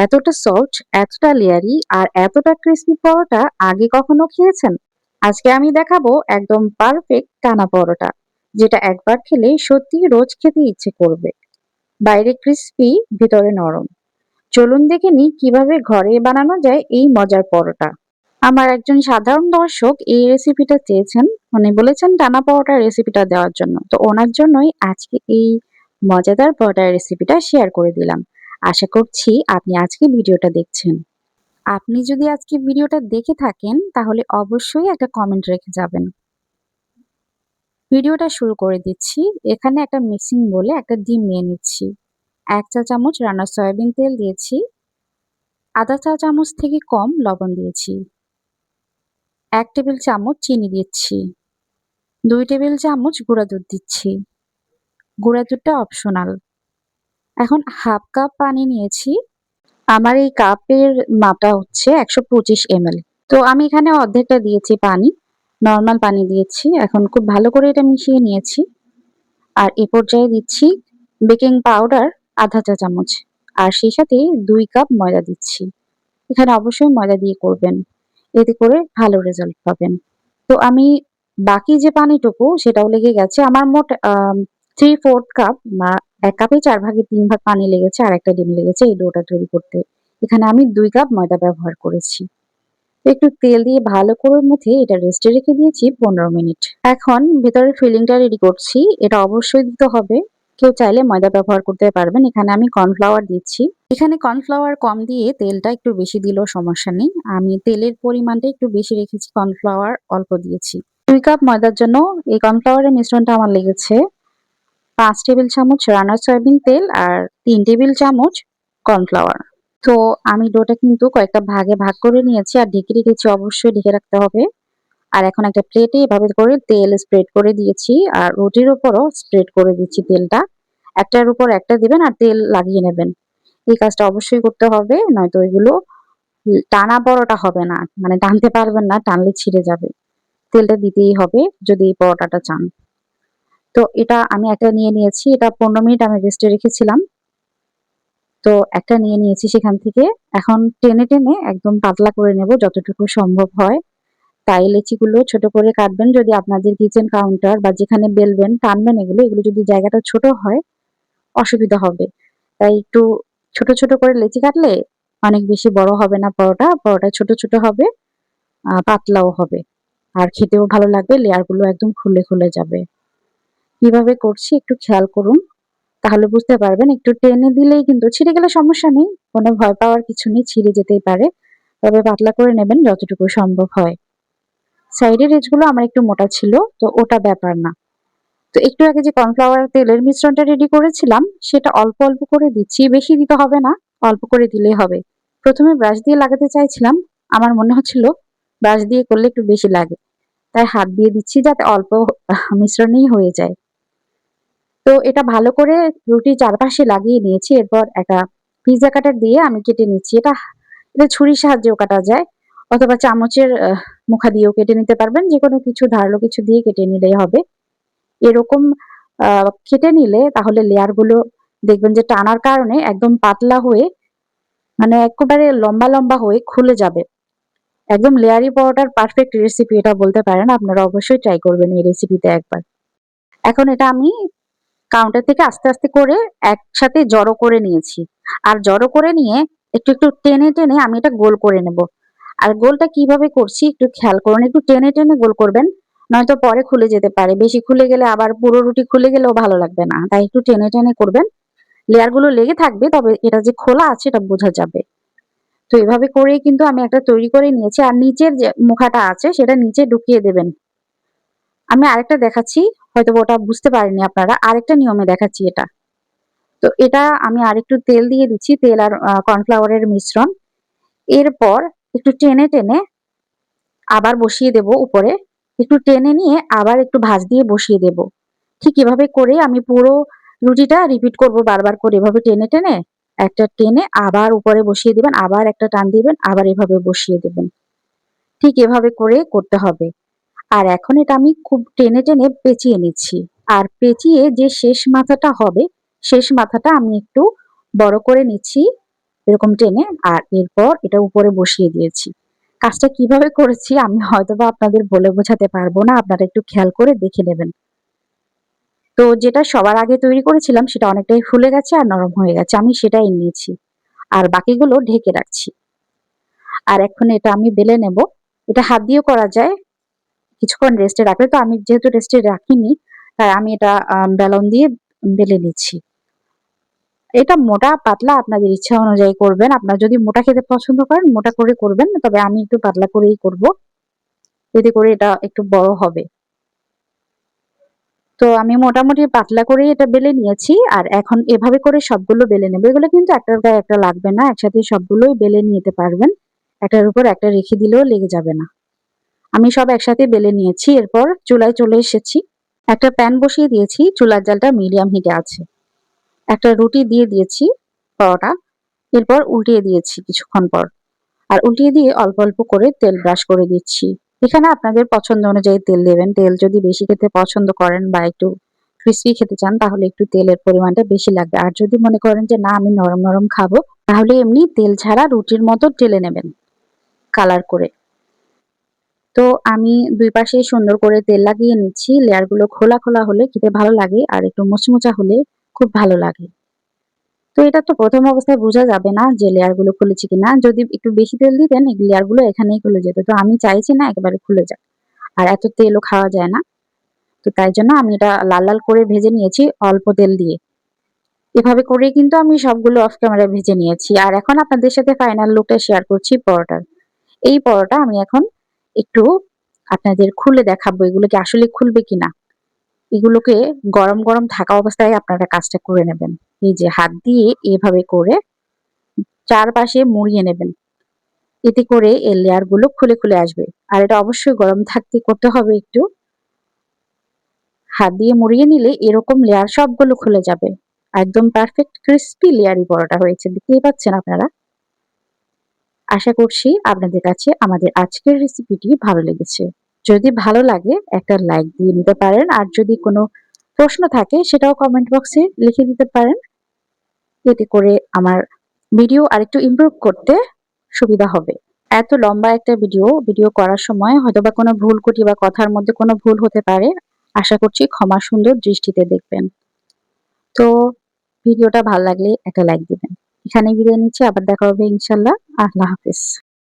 এতটা সফট, এতটা লেয়ারি আর এতটা ক্রিস্পি পরোটা আগে কখনো খেয়েছেন? আজকে আমি দেখাবো একদম পারফেক্ট টানা পরোটা, যেটা একবার খেলে সত্যি রোজ খেতে ইচ্ছে করবে। বাইরে ক্রিস্পি, ভিতরে নরম। চলুন দেখে নিই কিভাবে ঘরে বানানো যায় এই মজার পরোটা। আমার একজন সাধারণ দর্শক এই রেসিপিটা চেয়েছেন। উনি বলেছেন টানা পরোটার রেসিপিটা দেওয়ার জন্য, তো ওনার জন্যই আজকে এই মজাদার পরোটার রেসিপিটা শেয়ার করে দিলাম। আশা করছি আপনি আজকে ভিডিওটা দেখছেন। আপনি যদি আজকে ভিডিওটা দেখে থাকেন তাহলে অবশ্যই একটা কমেন্ট রেখে যাবেন। ভিডিওটা শুরু করে দিচ্ছি। এখানে একটা মিক্সিং বলে একটা ডিম নিয়ে নিচ্ছি। ১ চা চামচ রান্না সয়াবিন তেল দিয়েছি। আধা চা চামচ থেকে কম লবণ দিয়েছি। ১ টেবিল চামচ চিনি দিচ্ছি। ২ টেবিল চামচ গুঁড়া দুধ দিচ্ছি। গুঁড়া দুধটা অপশনাল। এখন হাফ কাপ পানি নিয়েছি। আমার এই কাপের মাপটা হচ্ছে ১২৫ ml। তো আমি এখানে অর্ধেকটা দিয়েছি পানি, নরমাল পানি দিয়েছি। এখন খুব ভালো করে এটা মিশিয়ে নিয়েছি। আর এ পর্যায়ে দিচ্ছি বেকিং পাউডার আধা চা চামচ। আর সেই সাথে ২ কাপ ময়দা দিচ্ছি। এখানে অবশ্যই ময়দা দিয়ে করবেন। এতে করে ভালো রেজাল্ট পাবেন। তো আমি বাকি যে পানিটুকু সেটাও লেগে গেছে। আমার মোট 3/4 কাপ, ১ কাপে ৪ ভাগের ৩ ভাগ পানি লেগেছে আর একটা ডিম লেগেছে এই ডোটা তৈরি করতে। এখানে আমি ২ কাপ ময়দা ব্যবহার করেছি। একটু তেল দিয়ে ভালো করে মুথে এটা রেস্টে রেখে দিয়েছি ১৫ মিনিট। এখন ভেতরের ফিলিংটা রেডি করছি। এটা অবশ্যই দিতে হবে। কেউ চাইলে ময়দা ব্যবহার করতে পারবেন। এখানে আমি কর্নফ্লাওয়ার দিচ্ছি। এখানে কর্নফ্লাওয়ার কম দিয়ে তেলটা একটু বেশি দিলেও সমস্যা নেই। আমি তেলের পরিমাণটা একটু বেশি রেখেছি, কর্নফ্লাওয়ার অল্প দিয়েছি। ২ কাপ ময়দার জন্য এই কর্নফ্লাওয়ারের মিশ্রণটা আমার লেগেছে ৫ টেবিল চামচ রান্না সয়াবিন তেল আর ৩ টেবিল চামচ কর্নফ্লাওয়ার। তো আমি ডোটা কিন্তু কয়েকটা ভাগে ভাগ করে নিয়েছি আর ঢেকে রেখেছি, অবশ্যই ঢেকে রাখতে হবে। আর এখন একটা প্লেটে এভাবে করে তেল স্প্রেড করে দিয়েছি আর রুটির উপরও স্প্রেড করে দিচ্ছি তেলটা। একটার উপর একটা দিবেন আর তেল লাগিয়ে নেবেন। এই কাজটা অবশ্যই করতে হবে, নয়তো এগুলো টানা পরোটা হবে না। মানে টানতে পারবেন না, টানলে ছিঁড়ে যাবে। তেলটা দিতেই হবে যদি এই পরোটাটা চান। তো এটা আমি একটা নিয়ে নিয়েছি। এটা ১৫ মিনিট আমি রেস্টে রেখেছিলাম। তো একটা নিয়ে নিয়েছি সেখান থেকে। এখন টেনে, টেনে একদম পাতলা করে নেব যতটুকু সম্ভব হয়। তাই লেচিগুলো ছোট করে কাটবেন। যদি আপনাদের কিচেন কাউন্টার বা যেখানে বেলবেন, টানবেন এগুলো যদি জায়গাটা ছোট হয় অসুবিধা হবে। তাই একটু ছোট, ছোট করে লেচি কাটলে অনেক বেশি বড় হবে না পরোটা। পরোটা ছোট, ছোট হবে, পাতলাও হবে। আর খেতেও ভালো লাগবে। লেয়ার গুলো একদম খুলে, খুলে যাবে। কিভাবে করছি একটু খেয়াল করুন। তাহলে বুঝতে পারবেন। একটু টেনে দিলেই কিন্তু ছিঁড়ে গেলে সমস্যা নেই। কোনো ভয় পাওয়ার কিছু নেই। ছিঁড়ে যেতেই পারে। তবে পাতলা করে নেবেন যতটুকু সম্ভব হয়। সাইডের এজগুলো আমার একটু মোটা ছিল, তো ওটা ব্যাপার না। তো একটু আগে যে কর্নফ্লাওয়ার তেলের মিশ্রণটা রেডি করেছিলাম সেটা অল্প, অল্প করে দিচ্ছি। বেশি দিতে হবে না, অল্প করে দিলেই হবে। ১ম এ ব্রাশ দিয়ে লাগাতে চাইছিলাম। আমার মনে হচ্ছিল ব্রাশ দিয়ে করলে একটু বেশি লাগে। তাই হাত দিয়ে দিচ্ছি যাতে অল্প মিশ্রণেই হয়ে যায়। তো এটা ভালো করে রুটির চারপাশে লাগিয়ে নিয়েছি। এরপর একটা পিজ্জা কাটার দিয়ে আমি কেটে নিচ্ছি। এটা ছুরির সাহায্যেও কাটা যায় অথবা চামচের মুখা দিয়েও কেটে নিতে পারবেন। যেকোনো কিছু ধারালো কিছু দিয়ে কেটে নিলেই হবে। এরকম আ কেটে নিলে তাহলে লেয়ার গুলো দেখবেন যে টানার কারণে একদম পাতলা হয়ে, মানে একেবারে লম্বা, লম্বা হয়ে খুলে যাবে। একদম লেয়ারি পরোটার পারফেক্ট রেসিপি এটা বলতে পারেন। আপনারা অবশ্যই ট্রাই করবেন এই রেসিপিতে একবার। এখন এটা আমি কাউন্টার থেকে আস্তে, আস্তে করে একসাথে জড়ো করে নিয়েছি। আর জড়ো করে নিয়ে একটু, একটু টেনে, টেনে আমি এটা গোল করে নেব। আর গোলটা কিভাবে করছি একটু খেয়াল করুন। একটু টেনে, টেনে গোল করবেন। নয়তো পরে খুলে যেতে পারে। বেশি খুলে গেলে আবার পুরো রুটি খুলে গেলেও ভালো লাগবে না। তাই একটু টেনে, টেনে করবেন। লেয়ার গুলো লেগে থাকবে, তবে এটা যে খোলা আছে এটা বোঝা যাবে। তো এভাবে করেই কিন্তু আমি একটা তৈরি করে নিয়েছি। আর নিচের যে মুখাটা আছে সেটা নিচে ঢুকিয়ে দেবেন। আমি আরেকটা দেখাচ্ছি। হয়তোবা ওটা বুঝতে পারেননি আপনারা। আরেকটা নিয়মে দেখাচ্ছি এটা। তো এটা আমি আরেকটু তেল দিয়ে দিচ্ছি। তেল আর কর্নফ্লাওয়ারের মিশ্রণ। এরপর একটু টেনে, টেনে আবার বসিয়ে দেব উপরে। একটু টেনে নিয়ে আবার একটু ভাঁজ দিয়ে বসিয়ে দেব। ঠিক এভাবে করে আমি পুরো রুটিটা রিপিট করব বারবার করে। এভাবে টেনে, টেনে একটা টেনে আবার উপরে বসিয়ে দিবেন। আবার একটা টান দিবেন। আবার এভাবে বসিয়ে দেবেন। ঠিক এভাবে করে করতে হবে। আর এখন এটা আমি খুব টেনে, টেনে পেঁচিয়ে নিচ্ছি। আর পেঁচিয়ে যে শেষ মাথাটা হবে, শেষ মাথাটা আমি একটু বড় করে নিচ্ছি। এরকম টেনে, আর এরপর এটা উপরে বসিয়ে দিয়েছি। কাজটা কিভাবে করেছি আমি হয়তোবা আপনাদের বলে বোঝাতে পারবো না, আপনারা একটু খেয়াল করে দেখে নেবেন। তো যেটা সবার আগে তৈরি করেছিলাম সেটা অনেকটাই ফুলে গেছে আর নরম হয়ে গেছে, আমি সেটাই নিয়েছি। আর বাকিগুলো ঢেকে রাখছি। আর এখন এটা আমি বেলে নেব। এটা হাত দিয়েও করা যায় কিছুক্ষণ রেস্টে রাখলে। তো আমি যেহেতু রেস্টে রাখিনি, তাই আমি এটা বেলন দিয়ে বেলে নিচ্ছি। এটা মোটা পাতলা আপনাদের ইচ্ছা অনুযায়ী করবেন। আপনারা যদি মোটা খেতে পছন্দ করেন মোটা করে করবেন, তবে আমি একটু পাতলা করেই করব। এতে করে এটা একটু বড় হবে। তো আমি মোটামুটি পাতলা করেই এটা বেলে নিয়েছি। আর এখন এভাবে করে সবগুলো বেলে নেব। এগুলো কিন্তু একটার গায়ে একটা লাগবে না। একসাথে সবগুলোই বেলে নিতে পারবেন। একটার উপর একটা রেখে দিলেও লেগে যাবে না। আমি সব একসাথে বেলে নিয়েছি। এরপর চুলায় চলে এসেছি। একটা প্যান বসিয়ে দিয়েছি। চুলার জালটা মিডিয়াম হিটে আছে। একটা রুটি দিয়ে দিয়েছি, পরোটা। এরপর উল্টিয়ে দিয়েছি কিছুক্ষণ পর। আর উল্টিয়ে দিয়ে অল্প অল্প করে তেল ব্রাশ করে দিচ্ছি। এখানে আপনাদের পছন্দ অনুযায়ী তেল দেবেন। তেল যদি বেশি খেতে পছন্দ করেন বা একটু ক্রিসপি খেতে চান তাহলে একটু তেলের পরিমাণটা বেশি লাগবে। আর যদি মনে করেন যে না আমি নরম নরম খাবো, তাহলে এমনি তেল ছাড়া রুটির মতো টেলে নেবেন কালার করে। তো আমি ২ পাশে সুন্দর করে তেল লাগিয়ে নিচ্ছি। লেয়ার গুলো খোলা খোলা হলে খেতে ভালো লাগে, আর একটু মুচমুচা হলে খুব ভালো লাগে। তো এটা তো ১ম অবস্থায় বোঝা যাবে না যে লেয়ার গুলো খুলেছে কিনা। যদি একটু বেশি তেল দিতেন এই লেয়ার গুলো এখানেই খুলে যেত। তো আমি চাইছি না একেবারে খুলে যাক। আর এত তেলও খাওয়া যায় না। তো তাই জন্য আমি এটা লাল লাল করে ভেজে নিয়েছি অল্প তেল দিয়ে। এভাবে করেই কিন্তু আমি সবগুলো অফ ক্যামেরায় ভেজে নিয়েছি। আর এখন আপনাদের সাথে ফাইনাল লুকটা শেয়ার করছি পরোটার। এই পরোটা আমি এখন একটু আপনাদের খুলে দেখাবো এগুলো কি আসলে খুলবে কিনা। এগুলোকে গরম গরম থাকা অবস্থায় আপনারা কাজটা করে নেবেন। এই যে হাত দিয়ে এভাবে করে চারপাশে মুড়িয়ে নেবেন। এতে করে এর লেয়ার গুলো খুলে খুলে আসবে। আর এটা অবশ্যই গরম থাকতে করতে হবে একটু। হাত দিয়ে মুড়িয়ে নিলে এরকম লেয়ার সবগুলো খুলে যাবে। একদম পারফেক্ট ক্রিসপি লেয়ারি পরোটা হয়েছে। দেখতেই পাচ্ছেন আপনারা। আশা করছি আপনাদের কাছে আমাদের আজকের রেসিপিটি ভালো লেগেছে। যদি ভালো লাগে একটা লাইক দিয়ে নিতে পারেন। আর যদি কোনো প্রশ্ন থাকে সেটাও কমেন্ট বক্সে লিখে দিতে পারেন। এতে করে আমার ভিডিও আরেকটু ইমপ্রুভ করতে সুবিধা হবে। এত লম্বা একটা ভিডিও করার সময় হয়তোবা কোনো ভুল ত্রুটি বা কথার মধ্যে কোনো ভুল হতে পারে। আশা করছি ক্ষমা সুন্দর দৃষ্টিতে দেখবেন। তো ভিডিওটা ভাল লাগলে একটা লাইক দিবেন। এখানেই বিদায় নিচ্ছি। আবার দেখা হবে ইনশাআল্লাহ। আল্লাহ হাফেজ।